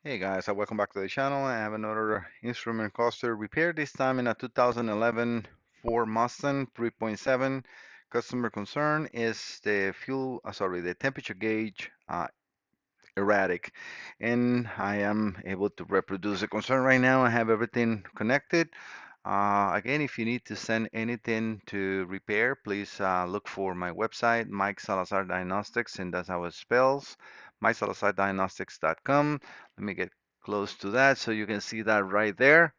Hey guys, welcome back to the channel. I have another instrument cluster repair, this time in a 2011 Ford Mustang 3.7. Customer concern is the temperature gauge erratic. And I am able to reproduce the concern right now. I have everything connected. Again, if you need to send anything to repair, please look for my website, Mike Salazar Diagnostics, and that's how it spells, MikeSalazarDiagnostics.com. Let me get close to that so you can see that right there.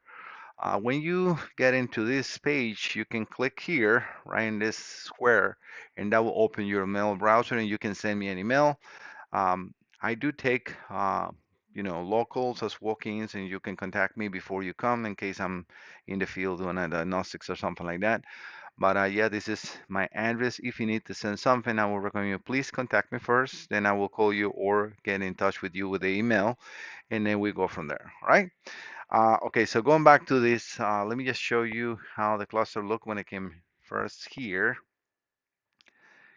When you get into this page, you can click here, right in this square, and that will open your mail browser, and you can send me an email. Um, I do take, locals as walk-ins, and you can contact me before you come in case I'm in the field doing a diagnostics or something like that. But yeah, this is my address. If you need to send something, I will recommend you please contact me first. Then I will call you or get in touch with you with the email, and then we go from there. All right? Okay, so going back to this, let me just show you how the cluster looked when it came first here.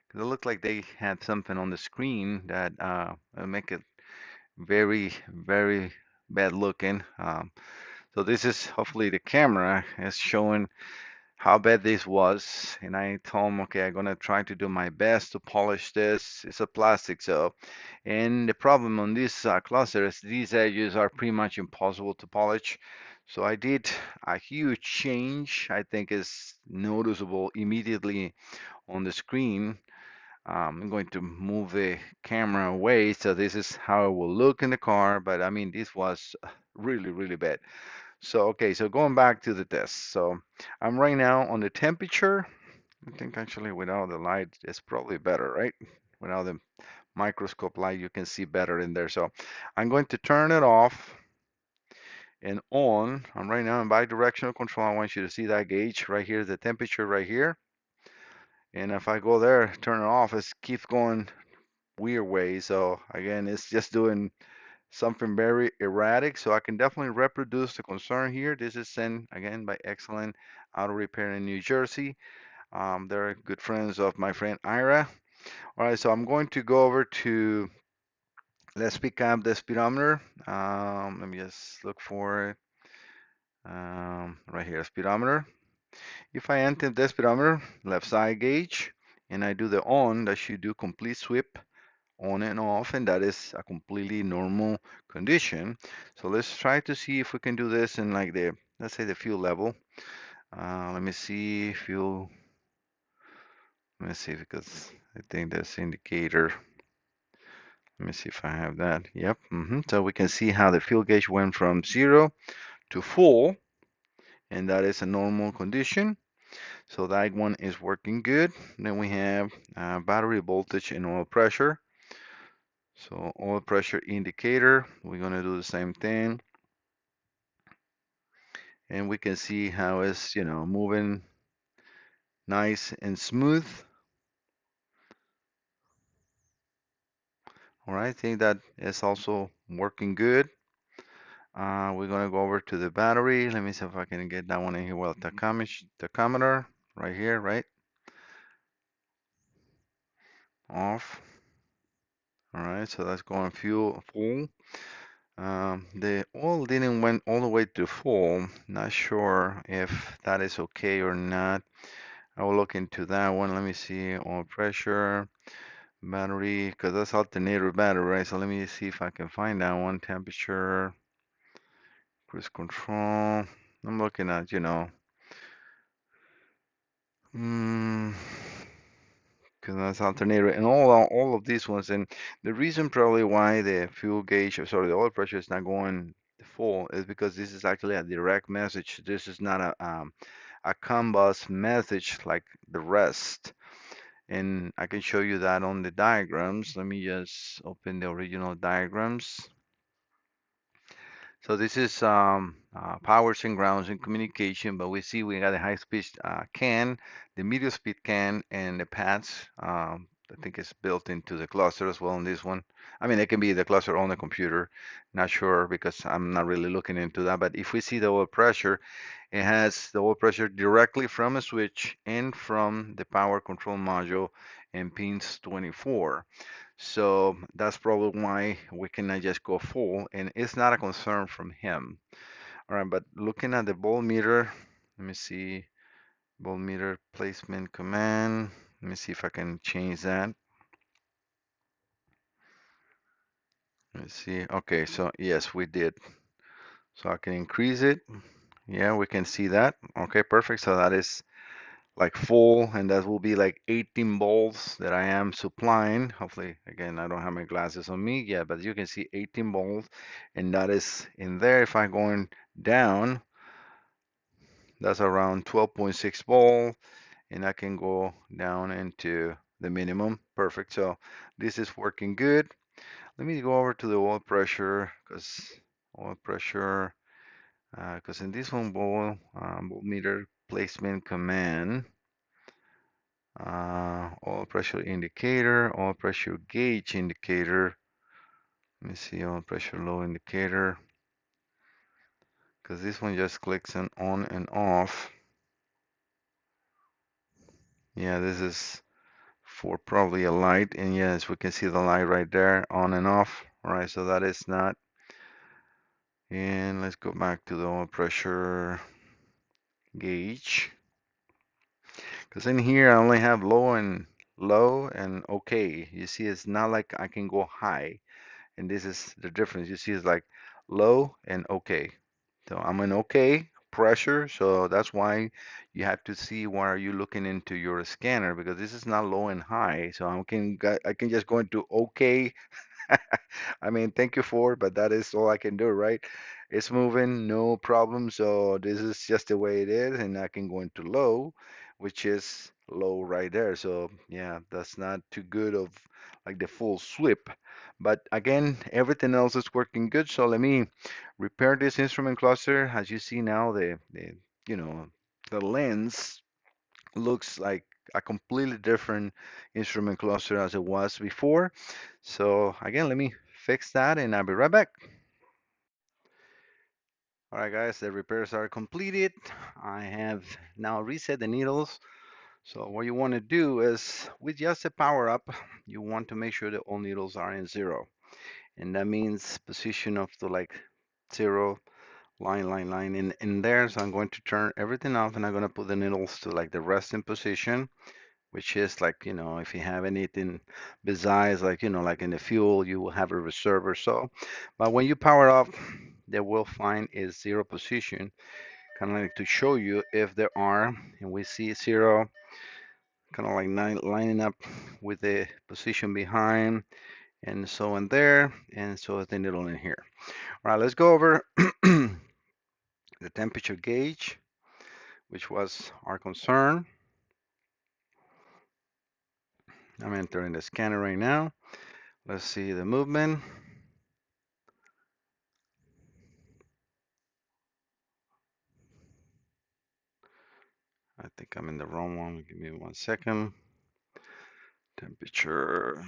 'Cause it looked like they had something on the screen that make it very, very bad looking. So this is hopefully the camera is showing how bad this was. And I told him, okay, I'm gonna try to do my best to polish this. It's a plastic, so. And the problem on this cluster is these edges are pretty much impossible to polish. So I did a huge change. I think is noticeable immediately on the screen. I'm going to move the camera away, so this is how it will look in the car. But I mean, this was really, really bad. So, okay, so going back to the test. So I'm right now on the temperature. I think actually without the light, it's probably better, right? Without the microscope light, you can see better in there. So I'm going to turn it off and on. I'm right now in bi-directional control. I want you to see that gauge right here, the temperature right here. And if I go there, turn it off, it keeps going weird way. So again, it's just doing something very erratic. So I can definitely reproduce the concern here. This is sent again by Excellent Auto Repair in New Jersey. They're good friends of my friend Ira. All right, so I'm going to go over to, let's pick up the speedometer. Let me just look for it. Right here, speedometer. If I enter the speedometer, left side gauge, and I do the on, that should do complete sweep on and off, and that is a completely normal condition. So let's try to see if we can do this in like the, let's say the fuel level. Let me see fuel. Let me see because I think that's indicator. Let me see if I have that. Yep. So we can see how the fuel gauge went from 0 to full, and that is a normal condition. So that one is working good. Then we have battery voltage and oil pressure. So oil pressure indicator, we're going to do the same thing. And we can see how it's, moving nice and smooth. All right, I think that is also working good. We're going to go over to the battery. Let me see if I can get that one in here. Well, tachometer right here, right? Off. All right, so that's going full. The oil didn't went all the way to full. Not sure if that is okay or not. I will look into that one. Let me see oil pressure, battery, because that's alternator battery, right? So let me see if I can find that one. Temperature, cruise control. I'm looking at, mm, because that's alternator and all of these ones. And the reason probably why the fuel gauge, or sorry, the oil pressure is not going full is because this is actually a direct message. This is not a CAN bus message like the rest. And I can show you that on the diagrams. Let me just open the original diagrams. So this is powers and grounds and communication, but we see we got a high speed CAN, the medium speed CAN, and the pads. I think it's built into the cluster as well in this one. I mean, it can be the cluster on the computer. Not sure because I'm not really looking into that. But if we see the oil pressure, it has the oil pressure directly from a switch and from the power control module and pins 24. So that's probably why we cannot just go full, and it's not a concern from him. All right, but looking at the voltmeter, let me see, voltmeter placement command. Let me see if I can change that. Let's see. Okay, so yes, we did. So I can increase it. Yeah, we can see that. Okay, perfect. So that is like full, and that will be like 18 volts that I am supplying. Hopefully, again, I don't have my glasses on me yet, but you can see 18 volts, and that is in there. If I'm going down, that's around 12.6 volt, and I can go down into the minimum. Perfect. So this is working good. Let me go over to the oil pressure, because oil pressure, because in this one, voltmeter placement command. Oil pressure indicator, oil pressure gauge indicator. Let me see, oil pressure low indicator, because this one just clicks on and off. Yeah, this is for probably a light, and yes, we can see the light right there, on and off. All right, so that is not. And let's go back to the oil pressure gauge, because in here I only have low and okay. You see, it's not like I can go high. And this is the difference. You see, it's like low and okay. So I'm in okay pressure, so that's why you have to see why are you looking into your scanner, because this is not low and high. So I can just go into okay. I mean, thank you for, but that is all I can do, right? It's moving, no problem. So this is just the way it is, and I can go into low, which is low right there. So yeah, that's not too good of like the full sweep. But again, everything else is working good. So let me repair this instrument cluster. As you see now, the you know the lens looks like a completely different instrument cluster as it was before. So again, let me fix that and I'll be right back. All right, guys, the repairs are completed. I have now reset the needles. So what you want to do is with just a power up, you want to make sure that all needles are in zero. And that means position of the like zero, line in there. So I'm going to turn everything off and I'm going to put the needles to like the resting position, which is like, if you have anything besides like, like in the fuel, you will have a reserve or so. But when you power up, they will find is zero position, kind of like to show you if there are, and we see zero, kind of like lining up with the position behind, and so in there, and so is the needle in here. All right, let's go over the temperature gauge, which was our concern. I'm entering the scanner right now. Let's see the movement. I think I'm in the wrong one. Give me 1 second. Temperature,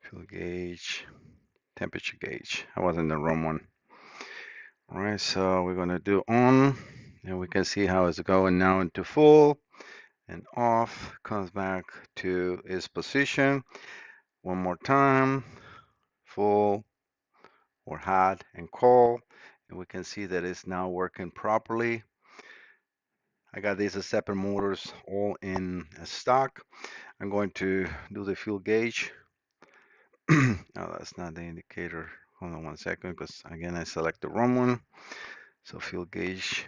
fuel gauge, temperature gauge. I was in the wrong one. All right, so we're gonna do on, and we can see how it's going now into full and off. Comes back to its position. One more time, full or hot and cold, and we can see that it's now working properly. I got these separate motors all in stock. I'm going to do the fuel gauge. Oh, that's not the indicator. Hold on 1 second, because again, I select the wrong one. So fuel gauge.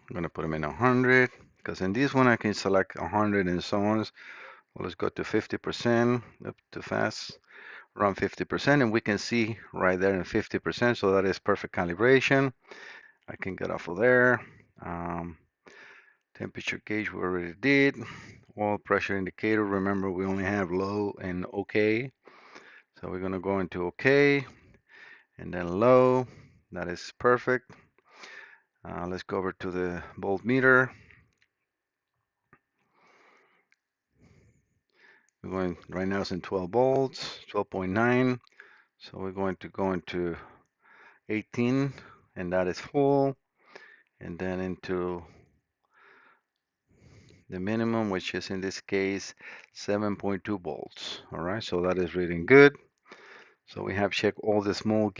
I'm gonna put them in 100, because in this one I can select 100 and so on. Well, let's go to 50%, up too fast, around 50%, and we can see right there in 50%, so that is perfect calibration. I can get off of there. Um, Temperature gauge we already did. Oil pressure indicator, remember we only have low and okay. So we're gonna go into okay and then low. That is perfect. Let's go over to the voltmeter. We're going right now it's in 12 volts, 12.9. So we're going to go into 18, and that is full. and then into the minimum, which is in this case 7.2 volts. All right, so that is reading good. So we have checked all the small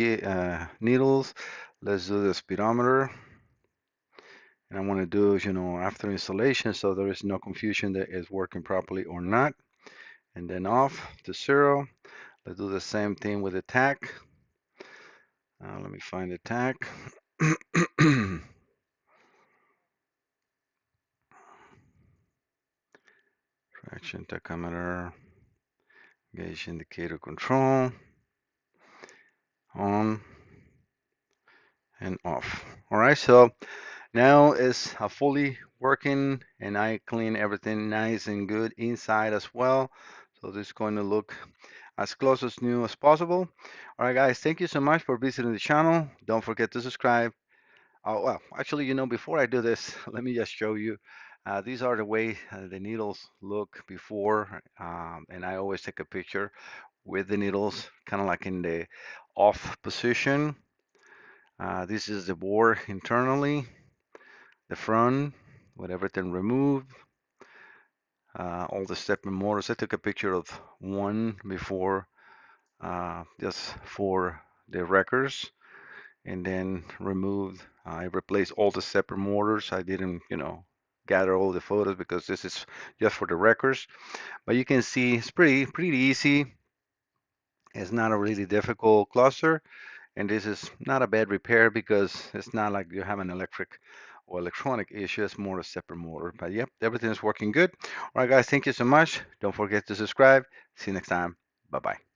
needles. Let's do the speedometer. And I want to do, after installation, so there is no confusion that it's working properly or not. And then off to 0. Let's do the same thing with the tach. Let me find the tach. Traction tachometer, gauge indicator control, on and off. All right, so now it's fully working, and I clean everything nice and good inside as well. So this is going to look as close as new as possible. All right, guys, thank you so much for visiting the channel. Don't forget to subscribe. Oh, well, actually, before I do this, let me just show you. These are the way the needles look before, and I always take a picture with the needles kind of like in the off position. This is the bore internally, the front, with everything removed, all the stepper motors. I took a picture of one before, just for the records, and then removed. I replaced all the stepper motors. I didn't, gather all the photos because this is just for the records. But you can see it's pretty easy. It's not a really difficult cluster, and this is not a bad repair because it's not like you have an electric or electronic issue. It's more a stepper motor. But yep, everything is working good. All right, guys, thank you so much. Don't forget to subscribe. See you next time. Bye bye.